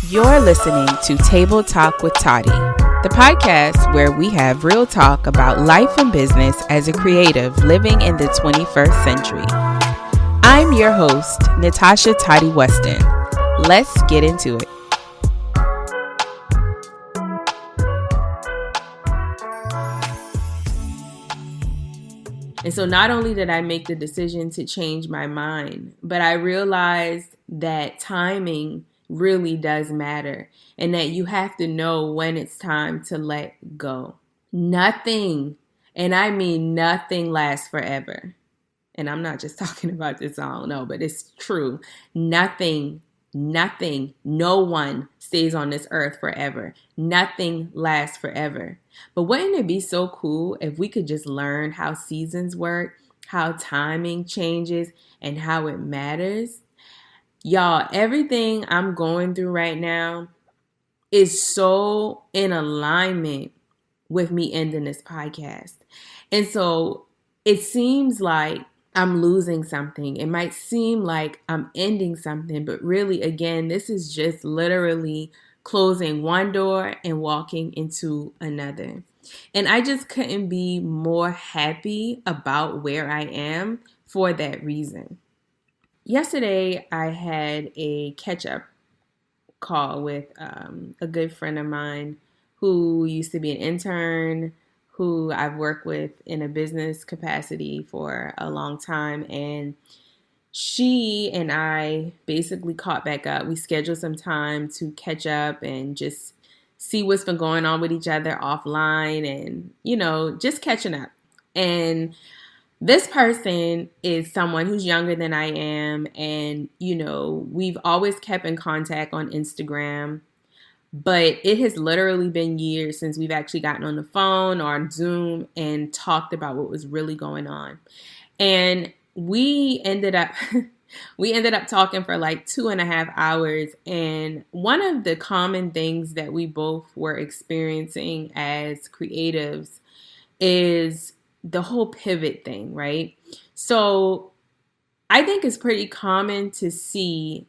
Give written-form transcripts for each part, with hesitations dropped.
You're listening to Table Talk with Tottie, the podcast where we have real talk about life and business as a creative living in the 21st century. I'm your host, Natasha Tottie Weston. Let's get into it. And so not only did I make the decision to change my mind, but I realized that timing really does matter and that you have to know when it's time to let go. Nothing, and I mean nothing, lasts forever. And I'm not just talking about this song, no, but it's true. Nothing, no one stays on this earth forever. Nothing lasts forever. But wouldn't it be so cool if we could just learn how seasons work, how timing changes, and how it matters? Y'all, everything I'm going through right now is so in alignment with me ending this podcast. And so it seems like I'm losing something. It might seem like I'm ending something, but really, again, this is just literally closing one door and walking into another. And I just couldn't be more happy about where I am for that reason. Yesterday, I had a catch-up call with a good friend of mine who used to be an intern, who I've worked with in a business capacity for a long time. And she and I basically caught back up. We scheduled some time to catch up and just see what's been going on with each other offline and, just catching up. And this person is someone who's younger than I am. And, we've always kept in contact on Instagram. But it has literally been years since we've actually gotten on the phone or on Zoom and talked about what was really going on. And we ended up talking for like 2.5 hours. And one of the common things that we both were experiencing as creatives is the whole pivot thing, right? So I think it's pretty common to see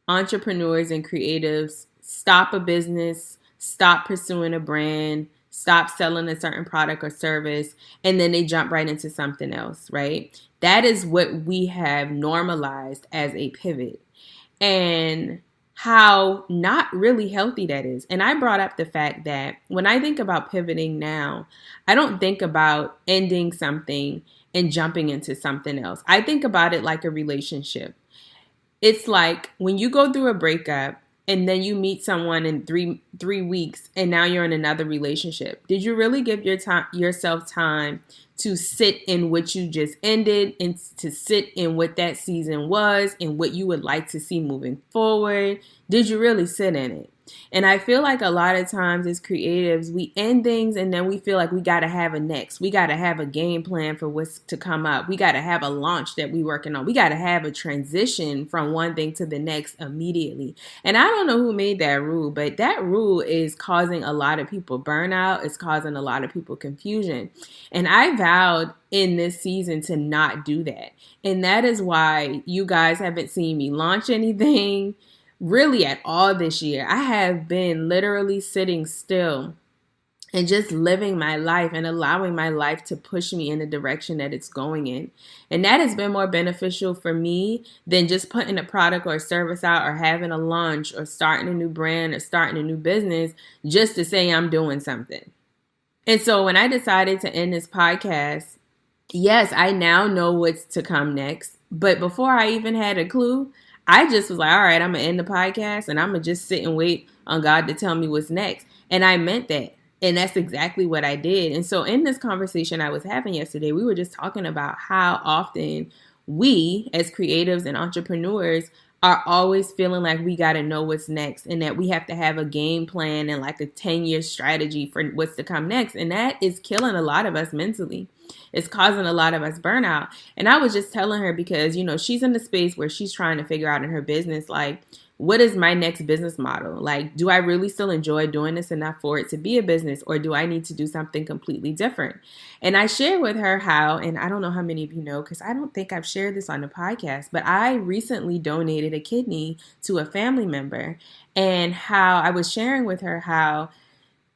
entrepreneurs and creatives stop a business, stop pursuing a brand, stop selling a certain product or service, and then they jump right into something else, right? That is what we have normalized as a pivot, and how not really healthy that is. And I brought up the fact that when I think about pivoting now, I don't think about ending something and jumping into something else. I think about it like a relationship. It's like when you go through a breakup and then you meet someone in three weeks and now you're in another relationship. Did you really give yourself time to sit in what you just ended and to sit in what that season was and what you would like to see moving forward? Did you really sit in it? And I feel like a lot of times as creatives, we end things and then we feel like we got to have a next. We got to have a game plan for what's to come up. We got to have a launch that we're working on. We got to have a transition from one thing to the next immediately. And I don't know who made that rule, but that rule is causing a lot of people burnout. It's causing a lot of people confusion. And I vowed in this season to not do that. And that is why you guys haven't seen me launch anything really at all this year. I have been literally sitting still and just living my life and allowing my life to push me in the direction that it's going in. And that has been more beneficial for me than just putting a product or a service out or having a launch or starting a new brand or starting a new business just to say I'm doing something. And so when I decided to end this podcast, yes, I now know what's to come next. But before I even had a clue, I just was like, all right, I'm going to end the podcast and I'm going to just sit and wait on God to tell me what's next. And I meant that. And that's exactly what I did. And so in this conversation I was having yesterday, we were just talking about how often we as creatives and entrepreneurs are always feeling like we got to know what's next and that we have to have a game plan and like a 10-year strategy for what's to come next. And that is killing a lot of us mentally. It's causing a lot of us burnout. And I was just telling her because, she's in the space where she's trying to figure out in her business, like, what is my next business model? Like, do I really still enjoy doing this enough for it to be a business, or do I need to do something completely different? And I shared with her how, and I don't know how many of you know, because I don't think I've shared this on the podcast, but I recently donated a kidney to a family member, and how I was sharing with her how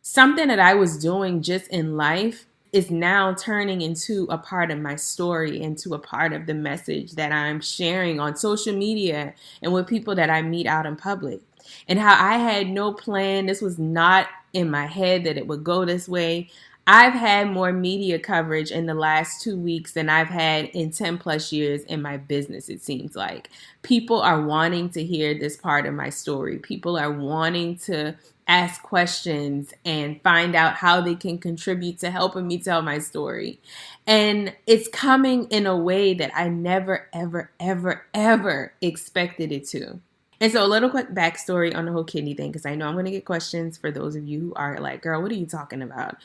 something that I was doing just in life is now turning into a part of my story, into a part of the message that I'm sharing on social media and with people that I meet out in public. And how I had no plan. This was not in my head that it would go this way. I've had more media coverage in the last 2 weeks than I've had in 10 plus years in my business, it seems like. People are wanting to hear this part of my story. People are wanting to ask questions and find out how they can contribute to helping me tell my story. And it's coming in a way that I never, ever, ever, ever expected it to. And so a little quick backstory on the whole kidney thing, because I know I'm going to get questions for those of you who are like, girl, what are you talking about?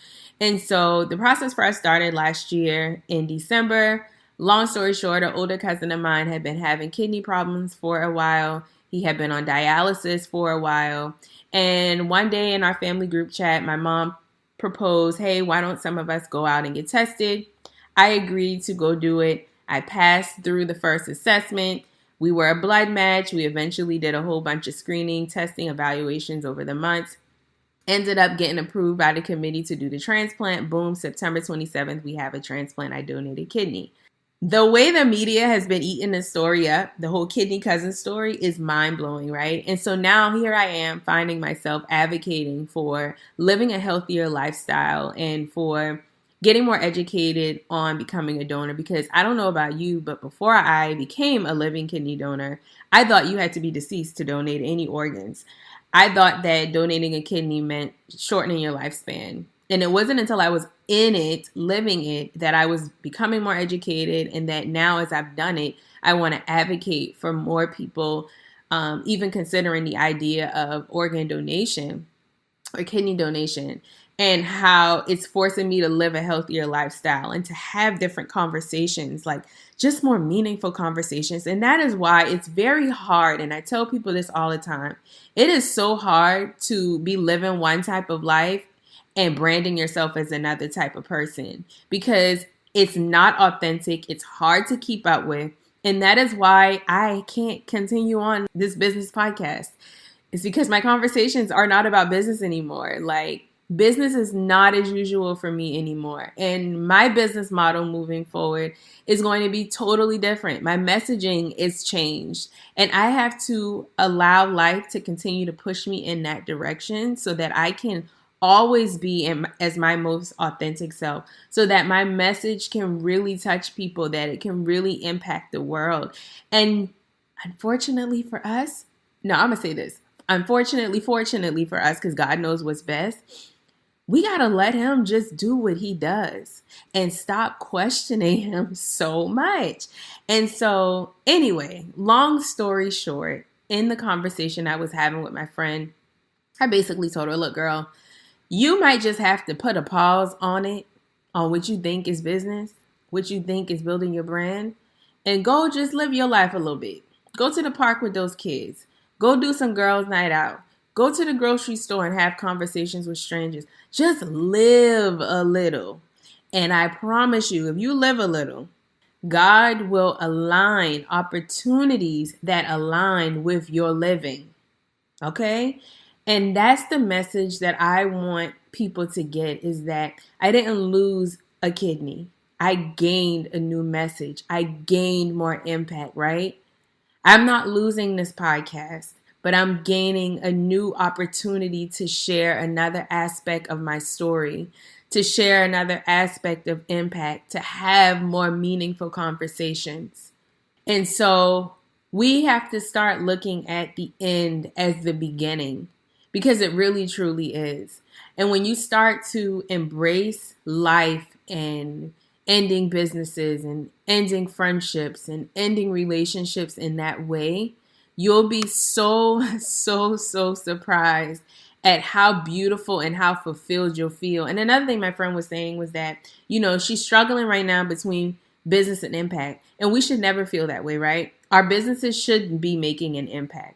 And so the process for us started last year in December. Long story short, an older cousin of mine had been having kidney problems for a while. He had been on dialysis for a while. And one day in our family group chat, my mom proposed, hey, why don't some of us go out and get tested? I agreed to go do it. I passed through the first assessment. We were a blood match. We eventually did a whole bunch of screening, testing, evaluations over the months. Ended up getting approved by the committee to do the transplant. Boom, September 27th, we have a transplant. I donated kidney. The way the media has been eating this story up, the whole kidney cousin story, is mind-blowing, right? And so now here I am finding myself advocating for living a healthier lifestyle and for getting more educated on becoming a donor, because I don't know about you, but before I became a living kidney donor, I thought you had to be deceased to donate any organs. I thought that donating a kidney meant shortening your lifespan. And it wasn't until I was in it, living it, that I was becoming more educated, and that now as I've done it, I want to advocate for more people, even considering the idea of organ donation or kidney donation, and how it's forcing me to live a healthier lifestyle and to have different conversations, like just more meaningful conversations. And that is why it's very hard. And I tell people this all the time. It is so hard to be living one type of life and branding yourself as another type of person, because it's not authentic. It's hard to keep up with. And that is why I can't continue on this business podcast. It's because my conversations are not about business anymore. Like, business is not as usual for me anymore. And my business model moving forward is going to be totally different. My messaging is changed. And I have to allow life to continue to push me in that direction so that I can always be as my most authentic self, so that my message can really touch people, that it can really impact the world. And unfortunately for us, no, I'm going to say this. Unfortunately, fortunately for us, because God knows what's best, we got to let him just do what he does and stop questioning him so much. And so anyway, long story short, in the conversation I was having with my friend, I basically told her, look, girl, you might just have to put a pause on it, on what you think is business, what you think is building your brand, and go just live your life a little bit. Go to the park with those kids. Go do some girls' night out. Go to the grocery store and have conversations with strangers. Just live a little. And I promise you, if you live a little, God will align opportunities that align with your living. Okay? And that's the message that I want people to get, is that I didn't lose a kidney. I gained a new message. I gained more impact, right? I'm not losing this podcast, but I'm gaining a new opportunity to share another aspect of my story, to share another aspect of impact, to have more meaningful conversations. And so we have to start looking at the end as the beginning, because it really truly is. And when you start to embrace life and ending businesses and ending friendships and ending relationships in that way, you'll be so surprised at how beautiful and how fulfilled you'll feel. And another thing my friend was saying was that, she's struggling right now between business and impact. And we should never feel that way, right? Our businesses should be making an impact.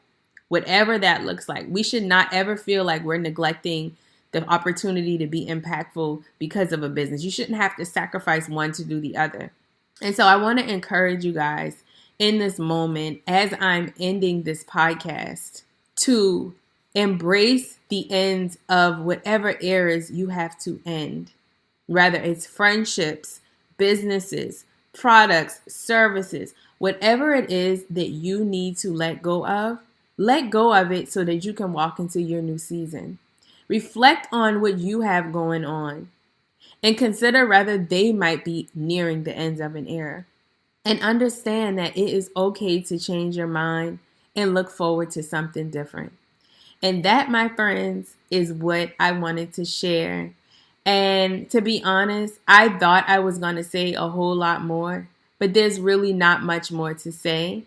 whatever that looks like. We should not ever feel like we're neglecting the opportunity to be impactful because of a business. You shouldn't have to sacrifice one to do the other. And so I want to encourage you guys in this moment, as I'm ending this podcast, to embrace the ends of whatever eras you have to end. Whether it's friendships, businesses, products, services, whatever it is that you need to let go of it so that you can walk into your new season. Reflect on what you have going on and consider whether they might be nearing the ends of an era. And understand that it is okay to change your mind and look forward to something different. And that, my friends, is what I wanted to share. And to be honest, I thought I was going to say a whole lot more, but there's really not much more to say.